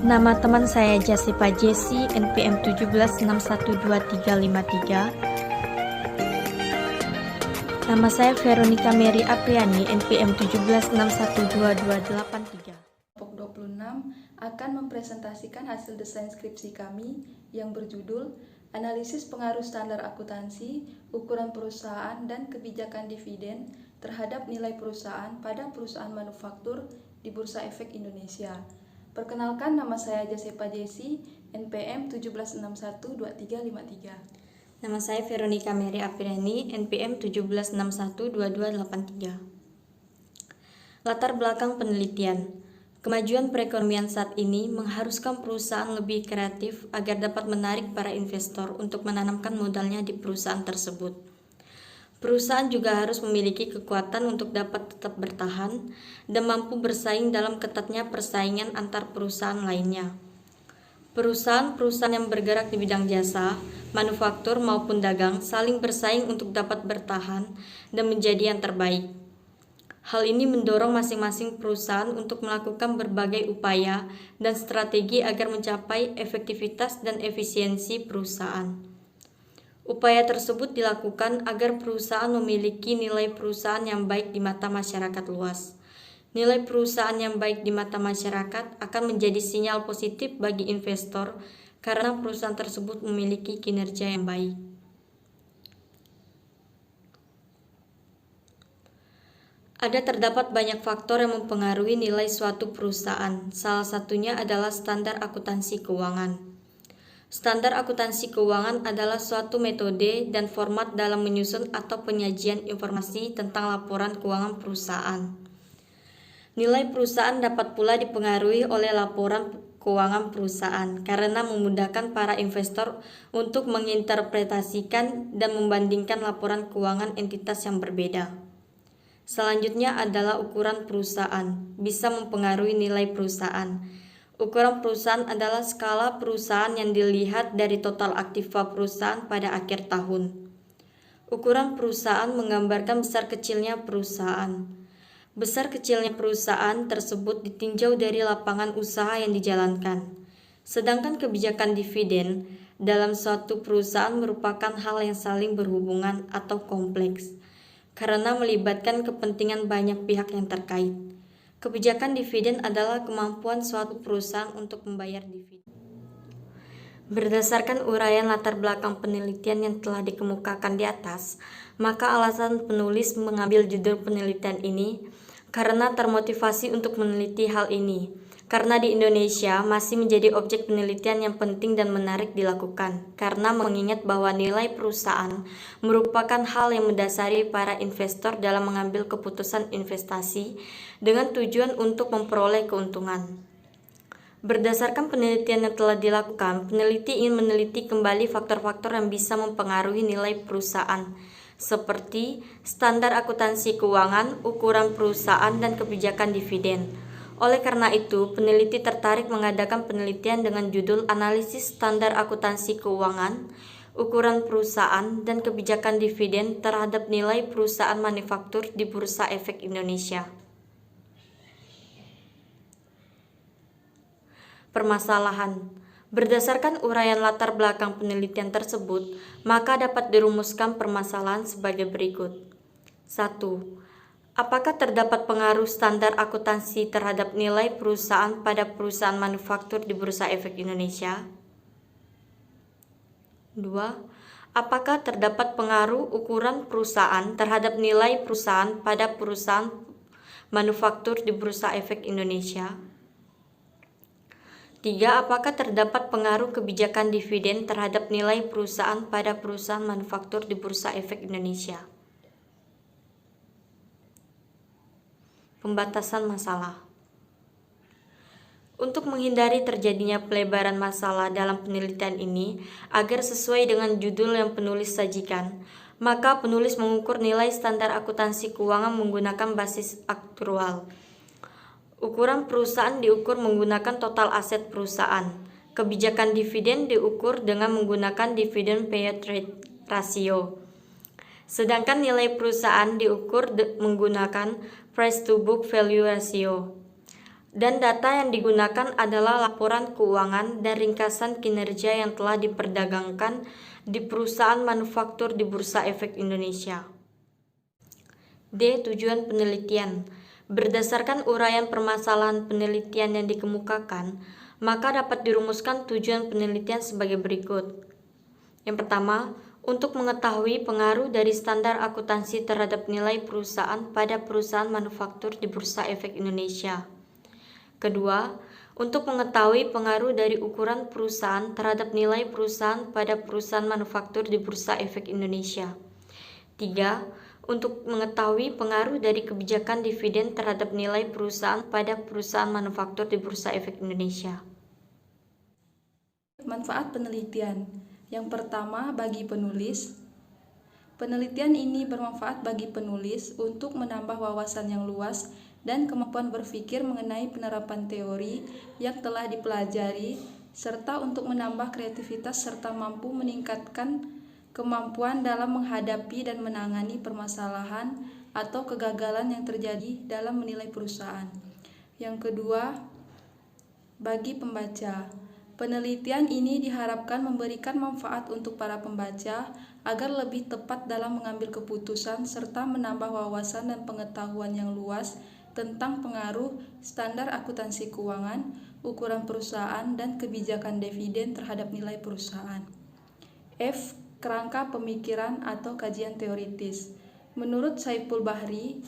Nama teman saya Jasipa Jesi, NPM 17612353. Nama saya Veronica Mary Apriani, NPM 17612283. Kelompok 26 akan mempresentasikan hasil desain skripsi kami yang berjudul Analisis Pengaruh Standar Akuntansi, Ukuran Perusahaan, dan Kebijakan Dividen terhadap nilai perusahaan pada perusahaan manufaktur di Bursa Efek Indonesia. Perkenalkan, nama saya Jasipa Jesi, NPM 17612353. Nama saya Veronica Mary Apriani, NPM 17612283. Latar belakang penelitian. Kemajuan perekonomian saat ini mengharuskan perusahaan lebih kreatif agar dapat menarik para investor untuk menanamkan modalnya di perusahaan tersebut. Perusahaan juga harus memiliki kekuatan untuk dapat tetap bertahan dan mampu bersaing dalam ketatnya persaingan antar perusahaan lainnya. Perusahaan-perusahaan yang bergerak di bidang jasa, manufaktur maupun dagang saling bersaing untuk dapat bertahan dan menjadi yang terbaik. Hal ini mendorong masing-masing perusahaan untuk melakukan berbagai upaya dan strategi agar mencapai efektivitas dan efisiensi perusahaan. Upaya tersebut dilakukan agar perusahaan memiliki nilai perusahaan yang baik di mata masyarakat luas. Nilai perusahaan yang baik di mata masyarakat akan menjadi sinyal positif bagi investor karena perusahaan tersebut memiliki kinerja yang baik. Terdapat banyak faktor yang mempengaruhi nilai suatu perusahaan. Salah satunya adalah standar akuntansi keuangan. Standar akuntansi keuangan adalah suatu metode dan format dalam menyusun atau penyajian informasi tentang laporan keuangan perusahaan. Nilai perusahaan dapat pula dipengaruhi oleh laporan keuangan perusahaan karena memudahkan para investor untuk menginterpretasikan dan membandingkan laporan keuangan entitas yang berbeda. Selanjutnya adalah ukuran perusahaan, bisa mempengaruhi nilai perusahaan. Ukuran perusahaan adalah skala perusahaan yang dilihat dari total aktiva perusahaan pada akhir tahun. Ukuran perusahaan menggambarkan besar kecilnya perusahaan. Besar kecilnya perusahaan tersebut ditinjau dari lapangan usaha yang dijalankan. Sedangkan kebijakan dividen dalam suatu perusahaan merupakan hal yang saling berhubungan atau kompleks, karena melibatkan kepentingan banyak pihak yang terkait. Kebijakan dividen adalah kemampuan suatu perusahaan untuk membayar dividen. Berdasarkan uraian latar belakang penelitian yang telah dikemukakan di atas, maka alasan penulis mengambil judul penelitian ini karena termotivasi untuk meneliti hal ini. Karena di Indonesia masih menjadi objek penelitian yang penting dan menarik dilakukan, karena mengingat bahwa nilai perusahaan merupakan hal yang mendasari para investor dalam mengambil keputusan investasi dengan tujuan untuk memperoleh keuntungan. Berdasarkan penelitian yang telah dilakukan, peneliti ingin meneliti kembali faktor-faktor yang bisa mempengaruhi nilai perusahaan, seperti standar akuntansi keuangan, ukuran perusahaan, dan kebijakan dividen. Oleh karena itu, peneliti tertarik mengadakan penelitian dengan judul Analisis Standar Akuntansi Keuangan, Ukuran Perusahaan, dan Kebijakan Dividen terhadap Nilai Perusahaan Manufaktur di Bursa Efek Indonesia. Permasalahan. Berdasarkan uraian latar belakang penelitian tersebut, maka dapat dirumuskan permasalahan sebagai berikut. 1. Apakah terdapat pengaruh standar akuntansi terhadap nilai perusahaan pada perusahaan manufaktur di Bursa Efek Indonesia? 2. Apakah terdapat pengaruh ukuran perusahaan terhadap nilai perusahaan pada perusahaan manufaktur di Bursa Efek Indonesia? 3. Apakah terdapat pengaruh kebijakan dividen terhadap nilai perusahaan pada perusahaan manufaktur di Bursa Efek Indonesia? Pembatasan masalah. Untuk menghindari terjadinya pelebaran masalah dalam penelitian ini agar sesuai dengan judul yang penulis sajikan, maka penulis mengukur nilai standar akuntansi keuangan menggunakan basis aktual. Ukuran perusahaan diukur menggunakan total aset perusahaan. Kebijakan dividen diukur dengan menggunakan dividend payout ratio. Sedangkan nilai perusahaan diukur menggunakan price to book value ratio. Dan data yang digunakan adalah laporan keuangan dan ringkasan kinerja yang telah diperdagangkan di perusahaan manufaktur di Bursa Efek Indonesia. D. Tujuan penelitian. Berdasarkan uraian permasalahan penelitian yang dikemukakan, maka dapat dirumuskan tujuan penelitian sebagai berikut. Yang pertama, untuk mengetahui pengaruh dari standar akuntansi terhadap nilai perusahaan pada perusahaan manufaktur di Bursa Efek Indonesia. Kedua, untuk mengetahui pengaruh dari ukuran perusahaan terhadap nilai perusahaan pada perusahaan manufaktur di Bursa Efek Indonesia. Tiga, untuk mengetahui pengaruh dari kebijakan dividen terhadap nilai perusahaan pada perusahaan manufaktur di Bursa Efek Indonesia. Manfaat penelitian. Yang pertama, bagi penulis. Penelitian ini bermanfaat bagi penulis untuk menambah wawasan yang luas dan kemampuan berpikir mengenai penerapan teori yang telah dipelajari, serta untuk menambah kreativitas serta mampu meningkatkan kemampuan dalam menghadapi dan menangani permasalahan atau kegagalan yang terjadi dalam menilai perusahaan. Yang kedua, bagi pembaca. Penelitian ini diharapkan memberikan manfaat untuk para pembaca agar lebih tepat dalam mengambil keputusan serta menambah wawasan dan pengetahuan yang luas tentang pengaruh standar akuntansi keuangan, ukuran perusahaan, dan kebijakan dividen terhadap nilai perusahaan. F. Kerangka pemikiran atau kajian teoritis. Menurut Saiful Bahri,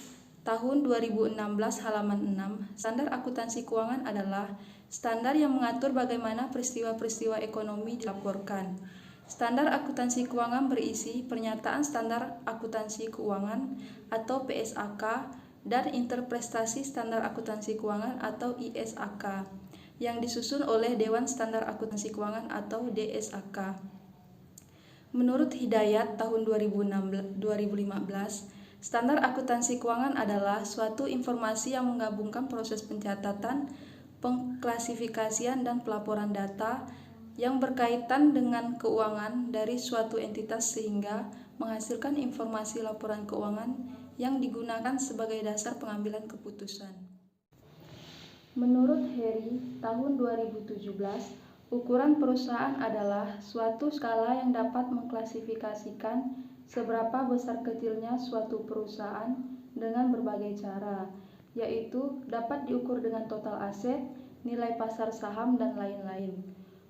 tahun 2016 halaman 6, standar akuntansi keuangan adalah standar yang mengatur bagaimana peristiwa-peristiwa ekonomi dilaporkan. Standar akuntansi keuangan berisi pernyataan standar akuntansi keuangan atau PSAK dan interpretasi standar akuntansi keuangan atau ISAK yang disusun oleh Dewan Standar Akuntansi Keuangan atau DSAK. Menurut Hidayat tahun 2015, standar akuntansi keuangan adalah suatu informasi yang menggabungkan proses pencatatan, pengklasifikasian, dan pelaporan data yang berkaitan dengan keuangan dari suatu entitas sehingga menghasilkan informasi laporan keuangan yang digunakan sebagai dasar pengambilan keputusan. Menurut Heri, tahun 2017, ukuran perusahaan adalah suatu skala yang dapat mengklasifikasikan seberapa besar kecilnya suatu perusahaan dengan berbagai cara, yaitu dapat diukur dengan total aset, nilai pasar saham, dan lain-lain.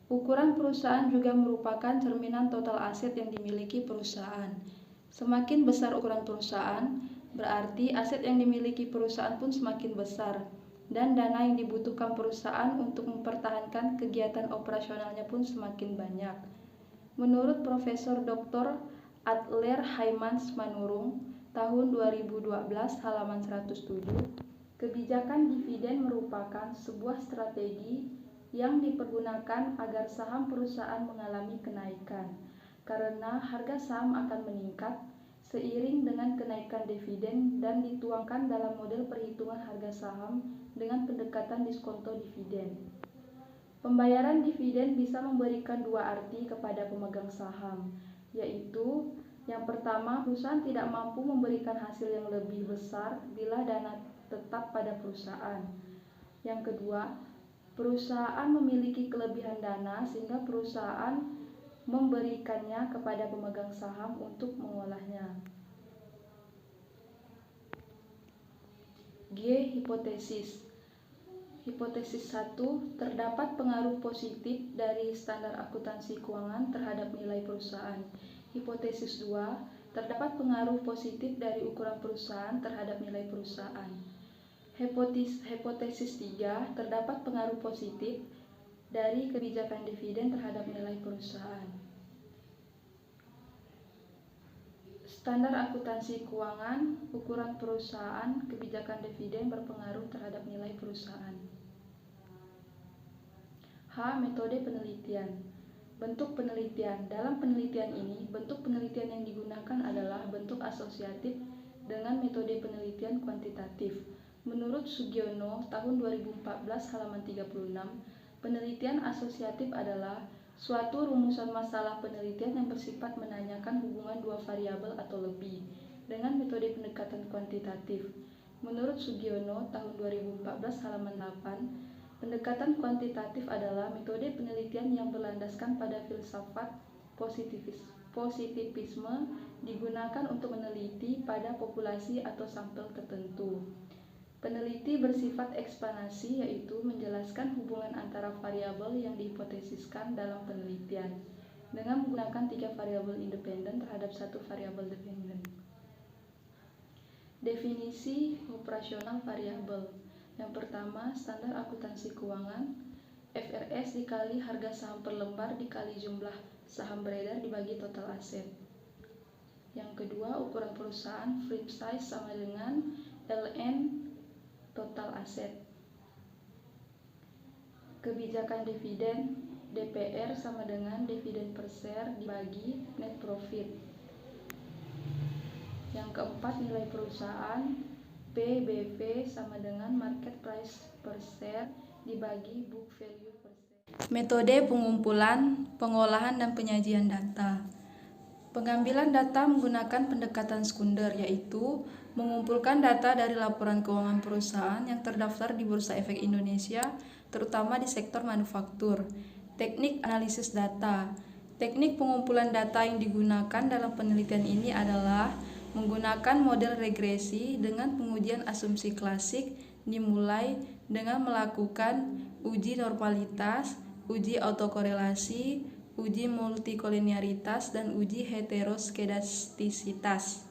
Ukuran perusahaan juga merupakan cerminan total aset yang dimiliki perusahaan. Semakin besar ukuran perusahaan, berarti aset yang dimiliki perusahaan pun semakin besar, dan dana yang dibutuhkan perusahaan untuk mempertahankan kegiatan operasionalnya pun semakin banyak. Menurut Profesor Dr. Adler Haimans Manurung, tahun 2012 halaman 107, kebijakan dividen merupakan sebuah strategi yang dipergunakan agar saham perusahaan mengalami kenaikan, karena harga saham akan meningkat seiring dengan kenaikan dividen dan dituangkan dalam model perhitungan harga saham dengan pendekatan diskonto dividen. Pembayaran dividen bisa memberikan dua arti kepada pemegang saham, yaitu yang pertama, perusahaan tidak mampu memberikan hasil yang lebih besar bila dana tetap pada perusahaan. Yang kedua, perusahaan memiliki kelebihan dana sehingga perusahaan memberikannya kepada pemegang saham untuk mengolahnya. G. Hipotesis. Hipotesis 1. Terdapat pengaruh positif dari standar akuntansi keuangan terhadap nilai perusahaan. Hipotesis 2. Terdapat pengaruh positif dari ukuran perusahaan terhadap nilai perusahaan. Hipotesis 3. Terdapat pengaruh positif dari kebijakan dividen terhadap nilai perusahaan. Standar akuntansi keuangan, ukuran perusahaan, kebijakan dividen berpengaruh terhadap nilai perusahaan. H. Metode penelitian. Bentuk penelitian. Dalam penelitian ini, bentuk penelitian yang digunakan adalah bentuk asosiatif dengan metode penelitian kuantitatif. Menurut Sugiono, tahun 2014 halaman 36, penelitian asosiatif adalah suatu rumusan masalah penelitian yang bersifat menanyakan hubungan dua variabel atau lebih dengan metode pendekatan kuantitatif. Menurut Sugiono tahun 2014 halaman 8, pendekatan kuantitatif adalah metode penelitian yang berlandaskan pada filsafat positivisme digunakan untuk meneliti pada populasi atau sampel tertentu. Peneliti bersifat eksplanasi, yaitu menjelaskan hubungan antara variabel yang dihipotesiskan dalam penelitian dengan menggunakan 3 variabel independen terhadap 1 variabel dependen. Definisi operasional variabel. Yang pertama, standar akuntansi keuangan, FRS dikali harga saham per lembar dikali jumlah saham beredar dibagi total aset. Yang kedua, ukuran perusahaan, frame size sama dengan LN total aset. Kebijakan dividen, DPR sama dengan dividen per share dibagi net profit. Yang keempat, nilai perusahaan, PBV sama dengan market price per share dibagi book value per share. Metode pengumpulan, pengolahan, dan penyajian data. Pengambilan data menggunakan pendekatan sekunder, yaitu mengumpulkan data dari laporan keuangan perusahaan yang terdaftar di Bursa Efek Indonesia, terutama di sektor manufaktur. Teknik analisis data. Teknik pengumpulan data yang digunakan dalam penelitian ini adalah menggunakan model regresi dengan pengujian asumsi klasik, dimulai dengan melakukan uji normalitas, uji autokorelasi, uji multikolinearitas, dan uji heteroskedastisitas.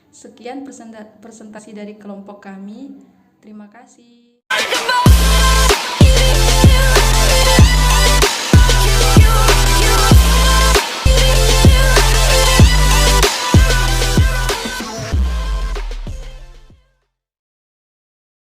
Sekian presentasi dari kelompok kami. Terima kasih.